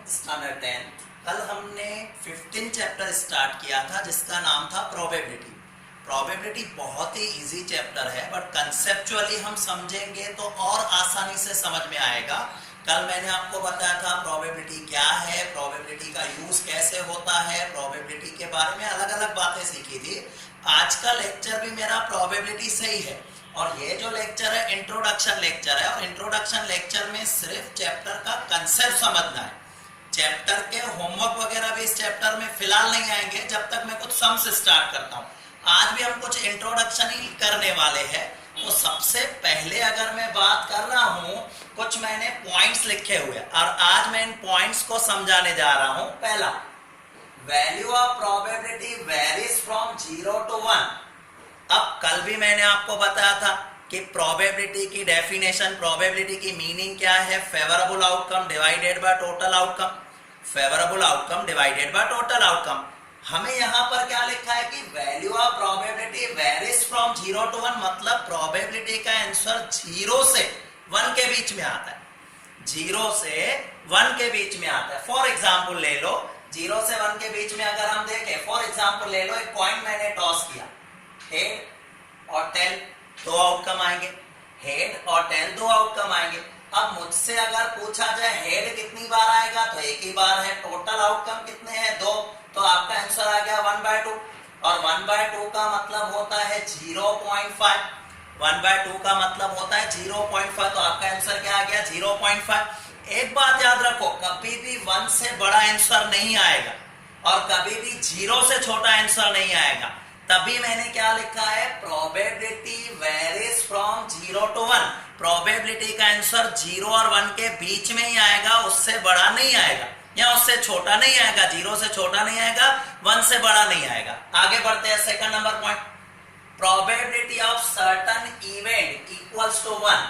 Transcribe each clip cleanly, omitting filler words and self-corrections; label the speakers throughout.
Speaker 1: Standard 10। कल हमने 15 chapter start किया था जिसका नाम था प्रोबेबिलिटी। प्रोबेबिलिटी बहुत ही इजी चैप्टर है, बट कंसेप्चुअली हम समझेंगे तो और आसानी से समझ में आएगा। कल मैंने आपको बताया था प्रोबेबिलिटी क्या है, प्रोबेबिलिटी का यूज कैसे होता है, प्रोबेबिलिटी के बारे में अलग अलग बातें सीखी थी। आज का लेक्चर भी मेरा प्रोबेबिलिटी से ही है, और ये जो लेक्चर है इंट्रोडक्शन लेक्चर है, और इंट्रोडक्शन लेक्चर में सिर्फ चैप्टर का कंसेप्ट समझना है। चैप्टर के होमवर्क वगैरह भी इस चैप्टर में फिलहाल नहीं आएंगे जब तक मैं कुछ सम से स्टार्ट करता हूँ। आज भी हम कुछ इंट्रोडक्शन ही करने वाले हैं। तो सबसे पहले अगर मैं बात कर रहा हूँ, कुछ मैंने पॉइंट्स लिखे हुए और आज मैं इन पॉइंट्स को समझाने जा रहा हूँ। पहला, value of probability varies from 0 to 1। अब कल भी मैंने आपको बताया था कि प्रोबेबिलिटी की डेफिनेशन, प्रोबेबिलिटी की मीनिंग क्या है, favourable outcome divided by total outcome. Favourable outcome divided by total outcome. हमें यहां पर क्या लिखा है कि value of probability varies from 0 to 1, मतलब प्रोबेबिलिटी का आंसर 0 से 1 के बीच में आता है। 0 से 1 के बीच में आता है। फॉर एग्जाम्पल ले लो, 0 से 1 के बीच में अगर हम देखें, फॉर एग्जाम्पल ले लो, एक कॉइन मैंने टॉस किया, हेड और टेल दो आउटकम आएंगे, हेड और टेल दो आउटकम आएंगे। अब मुझसे अगर पूछा जाए हेड कितनी बार आएगा तो एक ही बार है, टोटल आउटकम कितने हैं, 2, तो आपका आंसर आ गया 1/2। और 1/2 का मतलब होता है 0.5। 1/2 का मतलब होता है 0.5, तो आपका आंसर क्या आ गया 0.5। एक बात याद रखो, कभी भी 1 से बड़ा आंसर नहीं आएगा और कभी भी 0 से छोटा आंसर नहीं आएगा। तभी मैंने क्या लिखा है, probability varies from 0 to 1। Probability का आंसर 0 और 1 के बीच में ही आएगा, उससे बड़ा नहीं आएगा या उससे छोटा नहीं आएगा। 0 से छोटा नहीं आएगा, 1 से बड़ा नहीं आएगा। आगे बढ़ते हैं, second number point, probability of certain event equals to 1।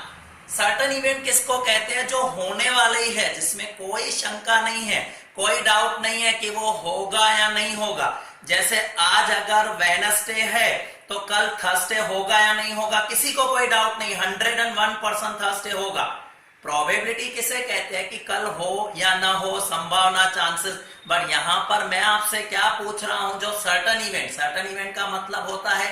Speaker 1: Certain event किसको कहते हैं, जो होने वाले ही है, जिसमें कोई शंका नहीं है, कोई डाउट नहीं है कि वो होगा या नहीं होगा। जैसे आज अगर वेडनेसडे है तो कल थर्सडे होगा या नहीं होगा, किसी को कोई डाउट नहीं, 101% थर्सडे होगा। प्रोबेबिलिटी किसे कहते हैं कि कल हो या ना हो, संभावना, चांसेस। बट यहां पर मैं आपसे क्या पूछ रहा हूं, जो सर्टेन इवेंट, सर्टेन इवेंट का मतलब होता है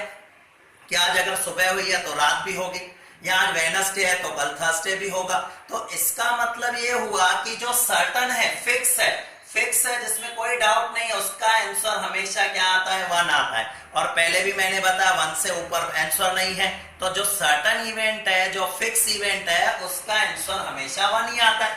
Speaker 1: कि आज अगर सुबह हुई है तो रात भी होगी, या आज वेडनेसडे है तो कल थर्सडे भी होगा। तो इसका मतलब ये हुआ कि जो सर्टेन है, फिक्स है, फिक्स है, जिसमें कोई डाउट नहीं है, उसका आंसर हमेशा क्या आता है, 1 आता है। और पहले भी मैंने बताया 1 से ऊपर आंसर नहीं है, तो जो सर्टेन इवेंट है, जो फिक्स इवेंट है, उसका आंसर हमेशा 1 ही आता है।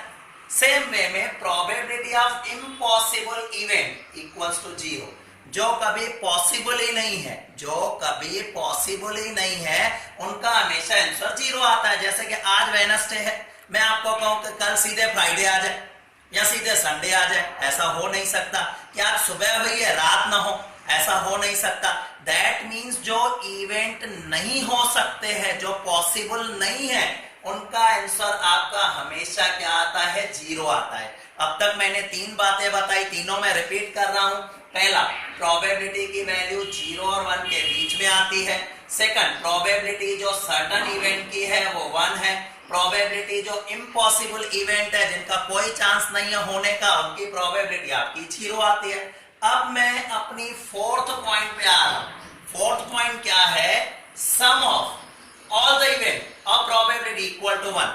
Speaker 1: सेम वे में probability of impossible event equals to 0। जो कभी पॉसिबल ही नहीं है, जो कभी पॉसिबल ही नहीं है, उनका हमेशा आंसर 0 आता है। जैसे कि आज वेडनेसडे है, मैं आपको कहूं कि कल सीधे फ्राइडे आ जाए या सीधे संडे आ जाए, ऐसा हो नहीं सकता। कि आज सुबह हुई है रात ना हो, ऐसा हो नहीं सकता। दैट मीन्स जो इवेंट नहीं हो सकते हैं, जो पॉसिबल नहीं है, उनका आंसर आपका हमेशा क्या आता है, 0 आता है। अब तक मैंने 3 बातें बताई, तीनों में रिपीट कर रहा हूं। पहला, प्रोबेबिलिटी की वैल्यू 0 और 1 के बीच में आती है। सेकंड, प्रोबेबिलिटी जो सर्टेन इवेंट की है वो 1 है। प्रोबेबिलिटी जो इम्पॉसिबल इवेंट है, जिनका कोई चांस नहीं है होने का, उनकी प्रोबेबिलिटी आपकी 0 आती है। अब मैं अपनी फोर्थ पॉइंट पे आ रहा हूं। फोर्थ पॉइंट क्या है, sum of all the event of probability equal to 1।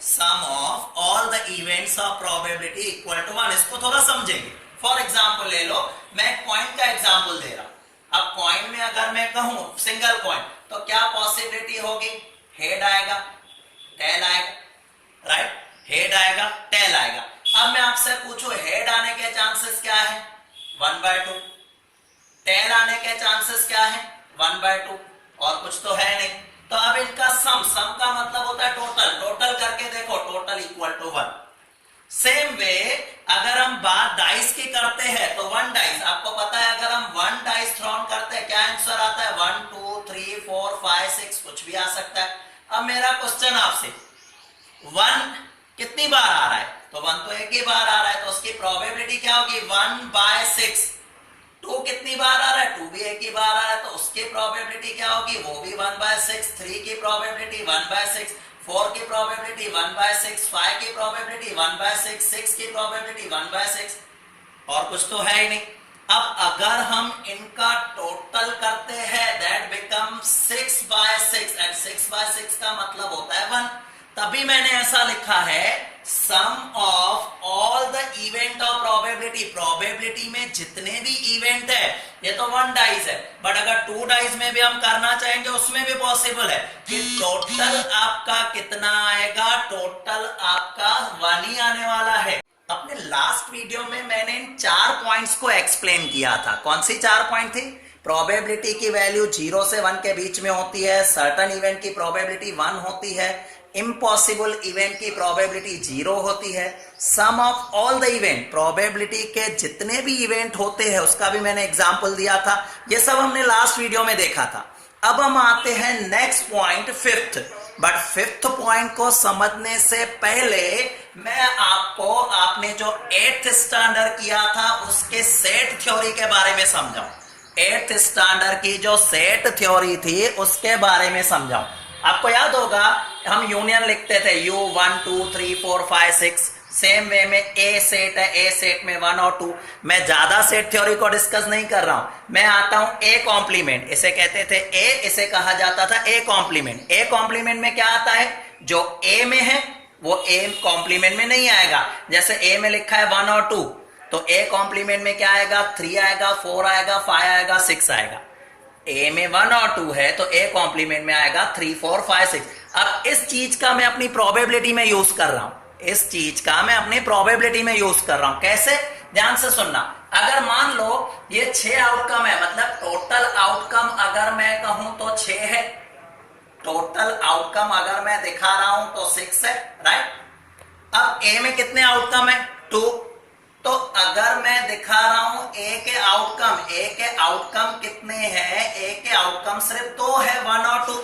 Speaker 1: Sum of all the events of probability equal to 1। इसको थोड़ा समझेंगे। फॉर एग्जाम्पल ले लो, मैं कॉइन का एग्जाम्पल दे रहा हूं। अब कॉइन में अगर मैं कहूं सिंगल कॉइन, तो क्या पॉसिबिलिटी होगी, हेड आएगा, टेल आएगा, राइट, हेड आएगा, टेल आएगा। अब मैं आपसे पूछूं, हेड आने के चांसेस क्या है, 1/2। टेल आने के चांसेस क्या है, 1/2, और कुछ तो है नहीं। तो अब इनका सम, सम का मतलब होता है टोटल, टोटल करके देखो, total equal to 1। Same way अगर हम बात डाइस की करते हैं तो 1 डाइस, आपको पता है अगर हम 1 डाइस थ्रोन करते हैं क्या आंसर आता है, 1 2 3 4 5 6, कुछ भी आ सकता है। अब मेरा क्वेश्चन आपसे, 1 कितनी बार आ रहा है, तो 1 तो एक ही बार आ रहा है, तो उसकी प्रोबेबिलिटी क्या होगी, 1/6। 2 कितनी बार आ रहा है, 2 भी एक ही बार आ रहा है, तो उसकी प्रोबेबिलिटी क्या होगी, वो भी 1/6। 3 की प्रोबेबिलिटी 1/6। 4 की प्रोबेबिलिटी 1/6, 5 की प्रोबेबिलिटी 1/6, 6 की प्रोबेबिलिटी 1/6, और कुछ तो है ही नहीं। अब अगर हम इनका टोटल करते हैं दैट बिकम 6/6 एंड 6/6 का मतलब होता है 1। तभी मैंने ऐसा लिखा है sum of all the event of probability. Probability में जितने भी इवेंट है, ये तो 1 डाइज है, बट अगर 2 डाइज में भी हम करना चाहेंगे उसमें भी पॉसिबल है कि टोटल आपका कितना आएगा, टोटल आपका 1 ही आने वाला है। अपने लास्ट वीडियो में मैंने इन 4 पॉइंट्स को एक्सप्लेन किया था। कौन सी 4 पॉइंट थी? प्रोबेबिलिटी की वैल्यू 0 से 1 के बीच में होती है, सर्टेन इवेंट की प्रोबेबिलिटी 1 होती है, इम्पॉसिबल इवेंट की प्रोबेबिलिटी 0 होती है, sum of all the event, probability के जितने भी इवेंट होते हैं उसका भी मैंने एग्जांपल दिया था। ये सब हमने लास्ट वीडियो में देखा था। अब हम आते हैं next point, fifth. But fifth point को समझने से पहले मैं आपको आपने जो 8th स्टैंडर्ड किया था उसके सेट थ्योरी के बारे में समझाऊं। 8th स्टैंडर्ड की जो सेट थ्योरी थी उसके बारे में समझाऊं। आपको याद होगा हम यूनियन लिखते थे U 1 2 3 4 5 6। सेम वे में ए सेट है, ए सेट में 1 और 2। मैं ज्यादा सेट थ्योरी को डिस्कस नहीं कर रहा हूं, मैं आता हूं ए कॉम्प्लीमेंट। इसे कहते थे ए, इसे कहा जाता था ए कॉम्प्लीमेंट। ए कॉम्प्लीमेंट में क्या आता है, जो ए में है वो ए कॉम्प्लीमेंट में नहीं आएगा। जैसे ए में लिखा है 1 और 2, तो ए कॉम्प्लीमेंट में क्या आएगा, 3 आएगा, 4 आएगा, 5 आएगा, 6 आएगा। ए में 1 और 2 है तो ए कॉम्प्लीमेंट में आएगा 3 4 5 6। अब इस चीज का मैं अपनी प्रोबेबिलिटी में यूज कर रहा हूं, इस चीज का मैं अपनी प्रोबेबिलिटी में यूज कर रहा हूं। कैसे, ध्यान से सुनना। अगर मान लो ये 6 आउटकम है, मतलब टोटल आउटकम अगर मैं कहूं तो 6 है, टोटल आउटकम अगर मैं दिखा रहा हूं तो 6 है, राइट। अब ए में कितने आउटकम है, 2। तो अगर मैं दिखा रहा हूं ए के आउटकम कितने हैं, ए के आउटकम सिर्फ 2 है, 1 और 2।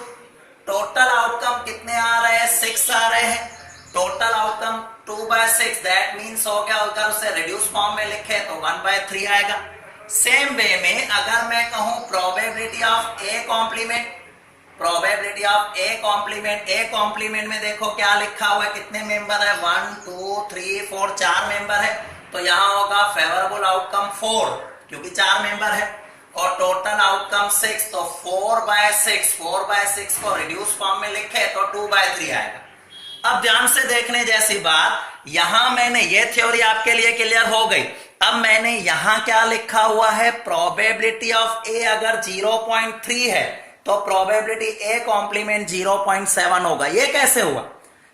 Speaker 1: टोटल आउटकम कितने आ रहे हैं, 6 आ रहे हैं। टोटल आउटकम 2/6, दैट मींस हो गया, अगर उसे रिड्यूस फॉर्म में लिखे तो 1/3 आएगा। सेम वे में अगर मैं कहूं probability of a complement, probability of a complement, a complement में देखो क्या लिखा हुआ है, कितने मेंबर है, 1 2 3 4, 4 मेंबर है। तो यहां होगा फेवरेबल आउटकम 4 क्योंकि 4 मेंबर है, और टोटल आउटकम 6, तो 4/6, 4/6 को रिड्यूस फॉर्म में लिखे तो 2/3 आएगा। अब ध्यान से देखने जैसी बात, यहां मैंने ये थ्योरी आपके लिए क्लियर हो गई। अब मैंने यहां क्या लिखा हुआ है, प्रोबेबिलिटी ऑफ ए अगर 0.3 है तो प्रोबेबिलिटी ए कॉम्प्लीमेंट 0.7 होगा। ये कैसे हुआ,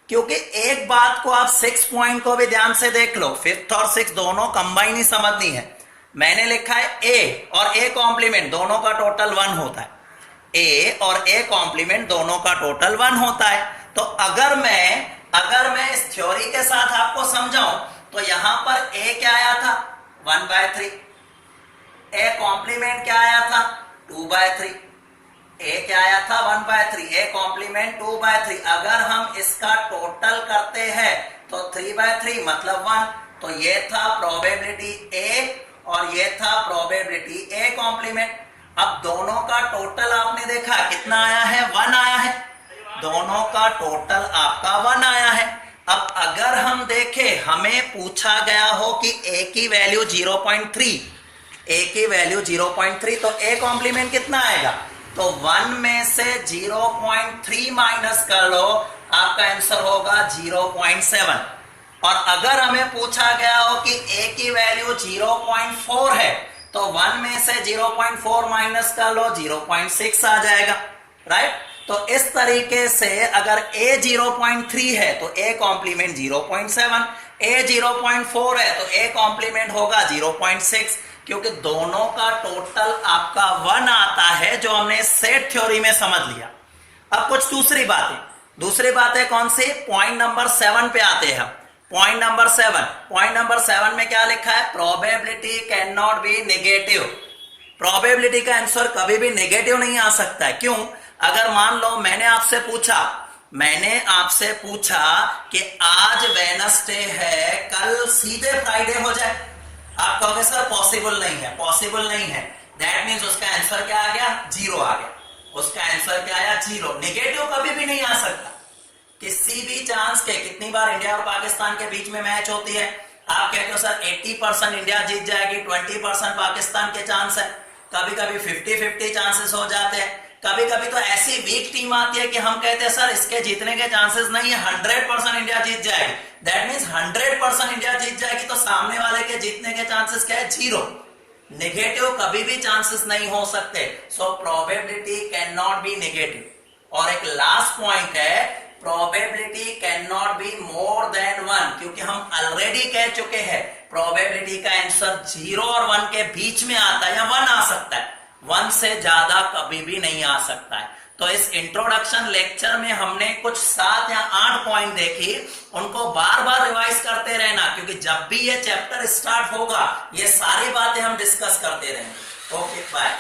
Speaker 1: क्योंकि एक बात को आप 6 पॉइंट को भी ध्यान से देख लो, 5th और 6 दोनों कंबाइन ही समझनी है। मैंने लिखा है ए और ए कॉम्प्लीमेंट दोनों का टोटल 1 होता है, ए और ए कॉम्प्लीमेंट दोनों का टोटल 1 होता है। तो अगर मैं इस थ्योरी के साथ आपको समझाऊं तो यहां पर ए क्या आया था, 1/3, ए कॉम्प्लीमेंट क्या आया था, 2/3, ए क्या आया था, 1/3, ए कॉम्प्लीमेंट 2/3। अगर हम इसका टोटल करते हैं तो 3/3 मतलब 1। तो ये था प्रोबेबिलिटी ए और ये था प्रोबेबिलिटी ए कॉम्प्लीमेंट। अब दोनों का टोटल आपने देखा कितना आया है, 1 आया है, दोनों का टोटल आपका 1 आया है। अब अगर हम देखें, हमें पूछा गया हो कि ए की वैल्यू 0.3, ए की वैल्यू 0.3, तो ए कॉम्प्लीमेंट कितना आएगा, तो 1 में से 0.3 माइनस कर लो, आपका आंसर होगा 0.7। और अगर हमें पूछा गया हो कि a की वैल्यू 0.4 है तो 1 में से 0.4 माइनस कर लो, 0.6 आ जाएगा, राइट। तो इस तरीके से अगर a 0.3 है तो a कॉम्प्लीमेंट 0.7, a 0.4 है तो a कॉम्प्लीमेंट होगा 0.6, क्योंकि दोनों का टोटल आपका 1 आता है, जो हमने सेट थ्योरी में समझ लिया। अब कुछ दूसरी बातें कौन सी, पॉइंट नंबर 7 पे आते हैं। पॉइंट नंबर 7 में क्या लिखा है, probability can not be negative. Probability का आंसर कभी भी नेगेटिव नहीं आ सकता है। क्यों, अगर मान लो मैंने आपसे पूछा कि आज वेडनेसडे है, कल सीधे फ्राइडे हो जाए, आप कहोगे सर पॉसिबल नहीं है। दैट मींस उसका आंसर क्या आ गया, 0 आ गया। उसका आंसर क्या आया, 0। नेगेटिव कभी भी नहीं आ सकता। किसी भी चांस के, कितनी बार इंडिया और पाकिस्तान के बीच में मैच होती है, आप कहते हो सर 80% इंडिया जीत जाएगी, 20% पाकिस्तान के चांस है, कभी कभी 50-50 चांसेस हो जाते हैं, कभी कभी तो ऐसी वीक टीम आती है कि हम कहते हैं सर इसके जीतने के चांसेस नहीं है, 100% इंडिया जीत जाएगी। दैट मींस 100% इंडिया जीत जाएगी तो सामने वाले के जीतने के चांसेस क्या है, 0। नेगेटिव कभी भी चांसेस नहीं हो सकते। So probability can not be negative. और एक लास्ट पॉइंट है, probability can not be more than 1, क्योंकि हम ऑलरेडी कह चुके हैं प्रोबेबिलिटी का आंसर 0 और 1 के बीच में आता है, या 1 आ सकता है, 1 से ज्यादा कभी भी नहीं आ सकता है। तो इस इंट्रोडक्शन लेक्चर में हमने कुछ 7 या 8 पॉइंट देखी, उनको बार बार रिवाइज करते रहना, क्योंकि जब भी ये चैप्टर स्टार्ट होगा ये सारी बातें हम डिस्कस करते रहेंगे। Okay, bye.